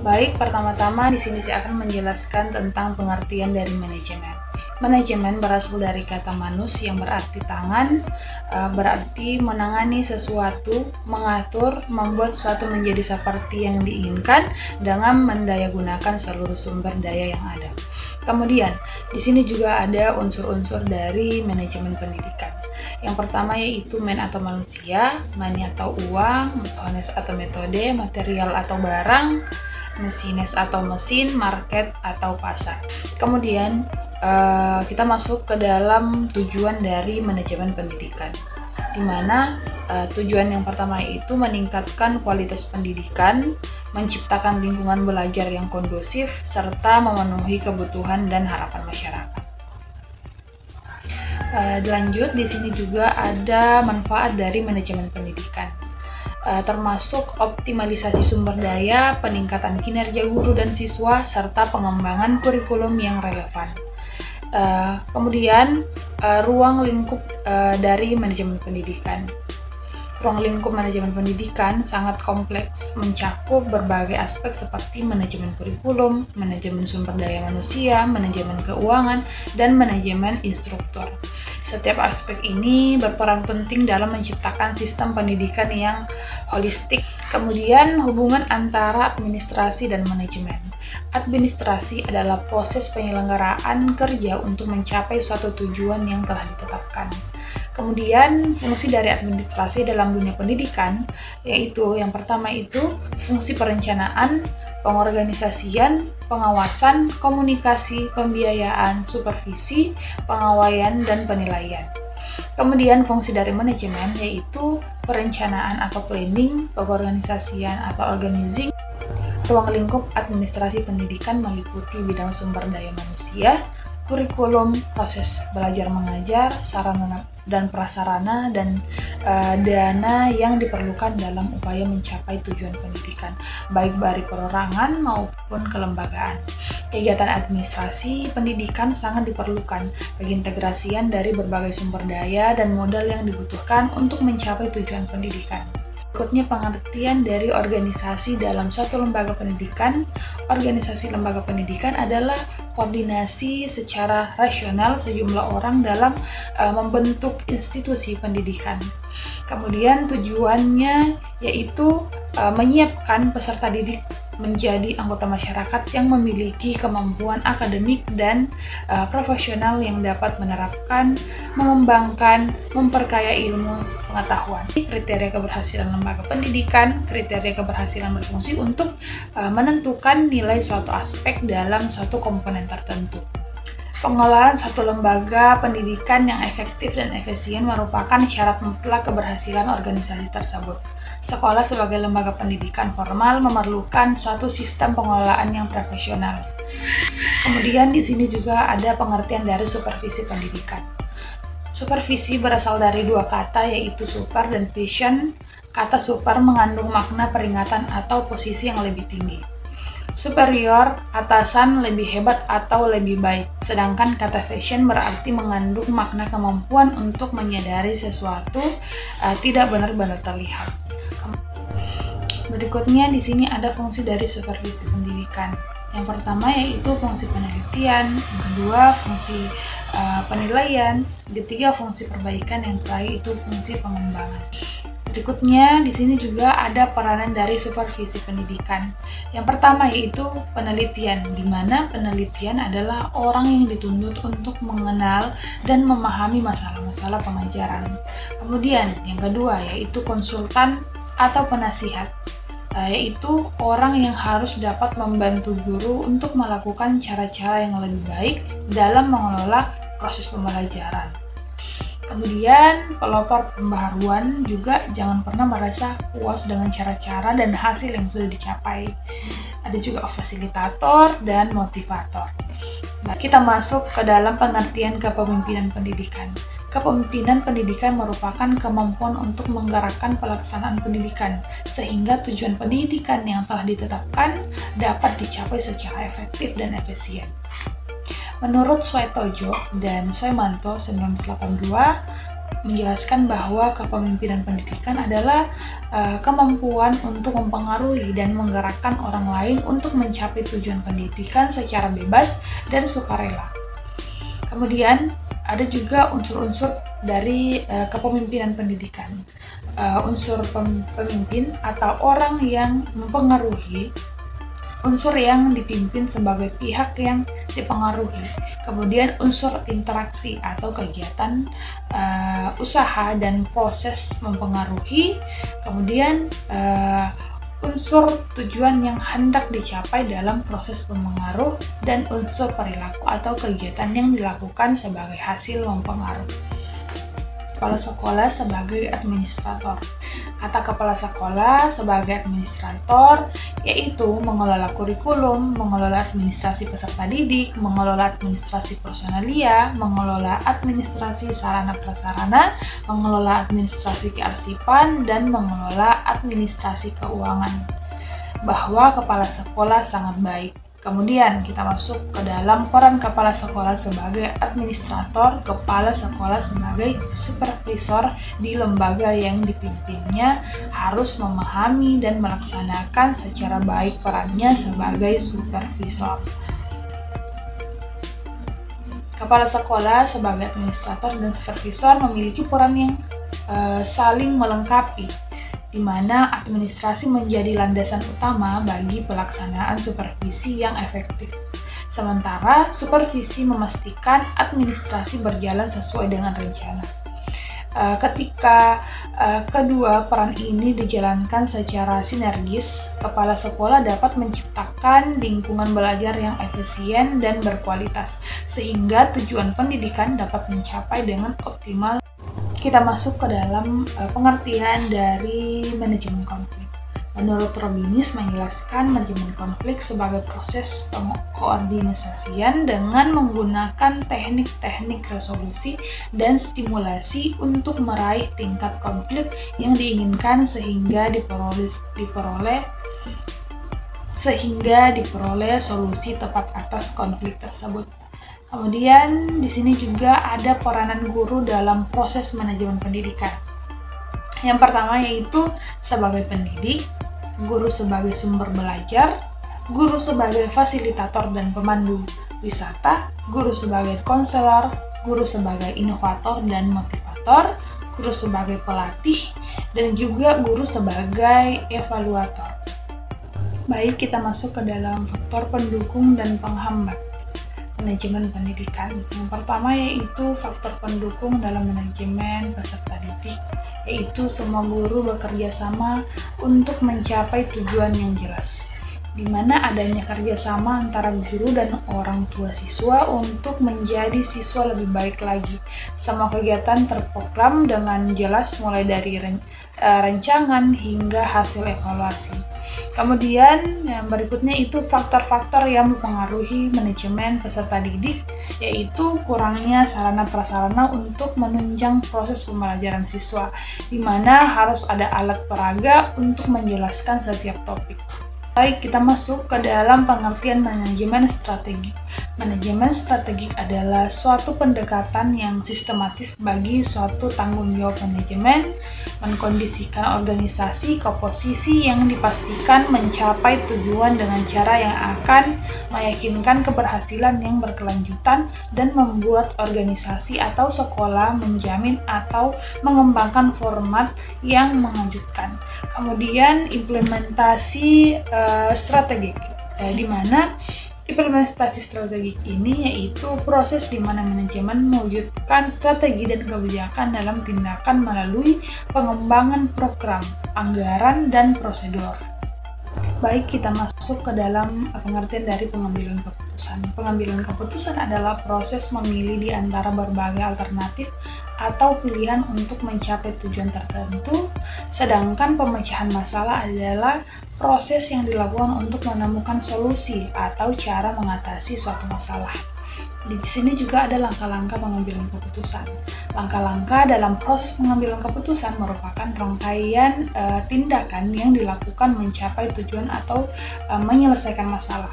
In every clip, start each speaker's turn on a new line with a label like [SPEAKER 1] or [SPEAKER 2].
[SPEAKER 1] Baik, pertama-tama di sini saya akan menjelaskan tentang pengertian dari manajemen. Manajemen berasal dari kata manus yang berarti tangan, berarti menangani sesuatu, mengatur, membuat sesuatu menjadi seperti yang diinginkan dengan mendayagunakan seluruh sumber daya yang ada. Kemudian, di sini juga ada unsur-unsur dari manajemen pendidikan. Yang pertama yaitu man atau manusia, money atau uang, methodes atau metode, material atau barang, machines atau mesin, market atau pasar. Kemudian kita masuk ke dalam tujuan dari manajemen pendidikan, di mana tujuan yang pertama yaitu meningkatkan kualitas pendidikan, menciptakan lingkungan belajar yang kondusif, serta memenuhi kebutuhan dan harapan masyarakat. Lanjut, di sini juga ada manfaat dari manajemen pendidikan, termasuk optimalisasi sumber daya, peningkatan kinerja guru dan siswa, serta pengembangan kurikulum yang relevan. Kemudian, ruang lingkup dari manajemen pendidikan. Ruang lingkup manajemen pendidikan sangat kompleks, mencakup berbagai aspek seperti manajemen kurikulum, manajemen sumber daya manusia, manajemen keuangan, dan manajemen instruktur. Setiap aspek ini berperan penting dalam menciptakan sistem pendidikan yang holistik. Kemudian, hubungan antara administrasi dan manajemen. Administrasi adalah proses penyelenggaraan kerja untuk mencapai suatu tujuan yang telah ditetapkan. Kemudian, fungsi dari administrasi dalam dunia pendidikan, yaitu yang pertama itu fungsi perencanaan, pengorganisasian, pengawasan, komunikasi, pembiayaan, supervisi, pengawayan, dan penilaian. Kemudian, fungsi dari manajemen yaitu perencanaan atau planning, pengorganisasian atau organizing. Ruang lingkup administrasi pendidikan meliputi bidang sumber daya manusia, kurikulum, proses belajar mengajar, sarana dan prasarana, dan dana yang diperlukan dalam upaya mencapai tujuan pendidikan, baik dari perorangan maupun kelembagaan. Kegiatan administrasi pendidikan sangat diperlukan bagi integrasian dari berbagai sumber daya dan modal yang dibutuhkan untuk mencapai tujuan pendidikan. Berikutnya pengertian dari organisasi dalam suatu lembaga pendidikan. Organisasi lembaga pendidikan adalah koordinasi secara rasional sejumlah orang dalam membentuk institusi pendidikan. Kemudian tujuannya yaitu menyiapkan peserta didik menjadi anggota masyarakat yang memiliki kemampuan akademik dan profesional yang dapat menerapkan, mengembangkan, memperkaya ilmu pengetahuan. Kriteria keberhasilan lembaga pendidikan, kriteria keberhasilan berfungsi untuk menentukan nilai suatu aspek dalam suatu komponen tertentu. Pengelolaan suatu lembaga pendidikan yang efektif dan efisien merupakan syarat mutlak keberhasilan organisasi tersebut. Sekolah sebagai lembaga pendidikan formal memerlukan suatu sistem pengelolaan yang profesional. Kemudian di sini juga ada pengertian dari supervisi pendidikan. Supervisi berasal dari dua kata yaitu super dan vision. Kata super mengandung makna peringatan atau posisi yang lebih tinggi. Superior, atasan, lebih hebat atau lebih baik. Sedangkan kata vision berarti mengandung makna kemampuan untuk menyadari sesuatu tidak benar-benar terlihat. Berikutnya di sini ada fungsi dari supervisi pendidikan. Yang pertama yaitu fungsi penelitian, yang kedua fungsi penilaian, yang ketiga fungsi perbaikan, yang terakhir itu fungsi pengembangan. Berikutnya di sini juga ada peranan dari supervisi pendidikan. Yang pertama yaitu penelitian, di mana penelitian adalah orang yang dituntut untuk mengenal dan memahami masalah-masalah pengajaran. Kemudian yang kedua yaitu konsultan atau penasihat, yaitu orang yang harus dapat membantu guru untuk melakukan cara-cara yang lebih baik dalam mengelola proses pembelajaran. Kemudian pelopor pembaharuan juga jangan pernah merasa puas dengan cara-cara dan hasil yang sudah dicapai. Ada juga fasilitator dan motivator. Nah, kita masuk ke dalam pengertian kepemimpinan pendidikan. Kepemimpinan pendidikan merupakan kemampuan untuk menggerakkan pelaksanaan pendidikan, sehingga tujuan pendidikan yang telah ditetapkan dapat dicapai secara efektif dan efisien. Menurut Suetojo dan Soemanto 1982, menjelaskan bahwa kepemimpinan pendidikan adalah kemampuan untuk mempengaruhi dan menggerakkan orang lain untuk mencapai tujuan pendidikan secara bebas dan sukarela. Kemudian ada juga unsur-unsur dari kepemimpinan pendidikan. Unsur pemimpin atau orang yang mempengaruhi, unsur yang dipimpin sebagai pihak yang dipengaruhi, kemudian unsur interaksi atau kegiatan usaha dan proses mempengaruhi, kemudian unsur tujuan yang hendak dicapai dalam proses pengaruh, dan unsur perilaku atau kegiatan yang dilakukan sebagai hasil mempengaruhi. Kepala sekolah sebagai administrator. Kata kepala sekolah sebagai administrator yaitu mengelola kurikulum, mengelola administrasi peserta didik, mengelola administrasi personalia, mengelola administrasi sarana prasarana, mengelola administrasi kearsipan, dan mengelola administrasi keuangan. Bahwa kepala sekolah sangat baik. Kemudian kita masuk ke dalam peran kepala sekolah sebagai administrator. Kepala sekolah sebagai supervisor di lembaga yang dipimpinnya harus memahami dan melaksanakan secara baik perannya sebagai supervisor. Kepala sekolah sebagai administrator dan supervisor memiliki peran yang saling melengkapi, di mana administrasi menjadi landasan utama bagi pelaksanaan supervisi yang efektif. Sementara supervisi memastikan administrasi berjalan sesuai dengan rencana. Ketika kedua peran ini dijalankan secara sinergis, kepala sekolah dapat menciptakan lingkungan belajar yang efisien dan berkualitas, sehingga tujuan pendidikan dapat mencapai dengan optimal. Kita masuk ke dalam pengertian dari manajemen konflik. Menurut Robinis menjelaskan manajemen konflik sebagai proses koordinasian dengan menggunakan teknik-teknik resolusi dan stimulasi untuk meraih tingkat konflik yang diinginkan sehingga diperoleh solusi tepat atas konflik tersebut. Kemudian di sini juga ada peranan guru dalam proses manajemen pendidikan. Yang pertama yaitu sebagai pendidik, guru sebagai sumber belajar, guru sebagai fasilitator dan pemandu wisata, guru sebagai konselor, guru sebagai inovator dan motivator, guru sebagai pelatih, dan juga guru sebagai evaluator. Baik, kita masuk ke dalam faktor pendukung dan penghambat manajemen pendidikan. Yang pertama yaitu faktor pendukung dalam manajemen peserta didik, yaitu semua guru bekerja sama untuk mencapai tujuan yang jelas, di mana adanya kerjasama antara guru dan orang tua siswa untuk menjadi siswa lebih baik lagi. Semua kegiatan terprogram dengan jelas mulai dari rancangan hingga hasil evaluasi. Kemudian yang berikutnya itu faktor-faktor yang mempengaruhi manajemen peserta didik, yaitu kurangnya sarana prasarana untuk menunjang proses pembelajaran siswa, di mana harus ada alat peraga untuk menjelaskan setiap topik. Baik, kita masuk ke dalam pengertian manajemen strategik. Manajemen strategik adalah suatu pendekatan yang sistematif bagi suatu tanggung jawab manajemen, mengkondisikan organisasi ke posisi yang dipastikan mencapai tujuan dengan cara yang akan meyakinkan keberhasilan yang berkelanjutan dan membuat organisasi atau sekolah menjamin atau mengembangkan format yang mengejutkan. Kemudian implementasi strategik, di mana implementasi strategik ini yaitu proses di mana manajemen mewujudkan strategi dan kebijakan dalam tindakan melalui pengembangan program, anggaran, dan prosedur. Baik, kita masuk ke dalam pengertian dari pengambilan keputusan. Pengambilan keputusan adalah proses memilih di antara berbagai alternatif atau pilihan untuk mencapai tujuan tertentu, sedangkan pemecahan masalah adalah proses yang dilakukan untuk menemukan solusi atau cara mengatasi suatu masalah. Di sini juga ada langkah-langkah pengambilan keputusan. Langkah-langkah dalam proses pengambilan keputusan merupakan rangkaian tindakan yang dilakukan mencapai tujuan atau menyelesaikan masalah.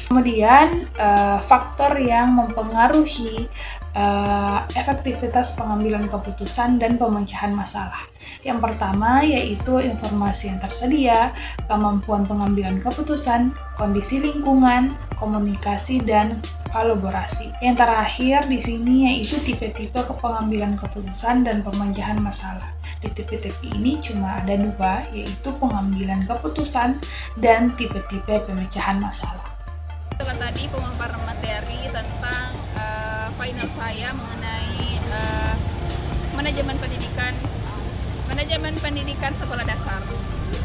[SPEAKER 1] Kemudian faktor yang mempengaruhi efektivitas pengambilan keputusan dan pemecahan masalah. Yang pertama yaitu informasi yang tersedia, kemampuan pengambilan keputusan, kondisi lingkungan, komunikasi, dan kolaborasi. Yang terakhir di sini yaitu tipe-tipe pengambilan keputusan dan pemecahan masalah. Di tipe-tipe ini cuma ada dua, yaitu pengambilan keputusan dan tipe-tipe pemecahan masalah.
[SPEAKER 2] Setelah tadi pemaparan materi tentang final saya mengenai manajemen pendidikan sekolah dasar.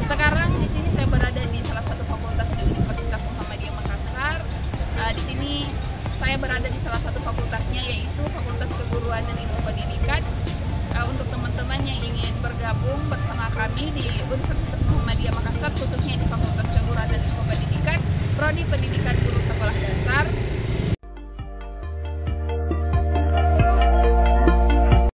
[SPEAKER 2] Sekarang di sini saya berada di salah satu fakultas di Universitas Muhammadiyah Makassar. Di sini saya berada di salah satu fakultasnya yaitu Fakultas Keguruan dan Ilmu Pendidikan. Untuk teman-teman yang ingin bergabung bersama kami di Universitas Muhammadiyah Makassar, khususnya di Fakultas Keguruan dan Ilmu Pendidikan, Prodi Pendidikan Guru Sekolah Dasar,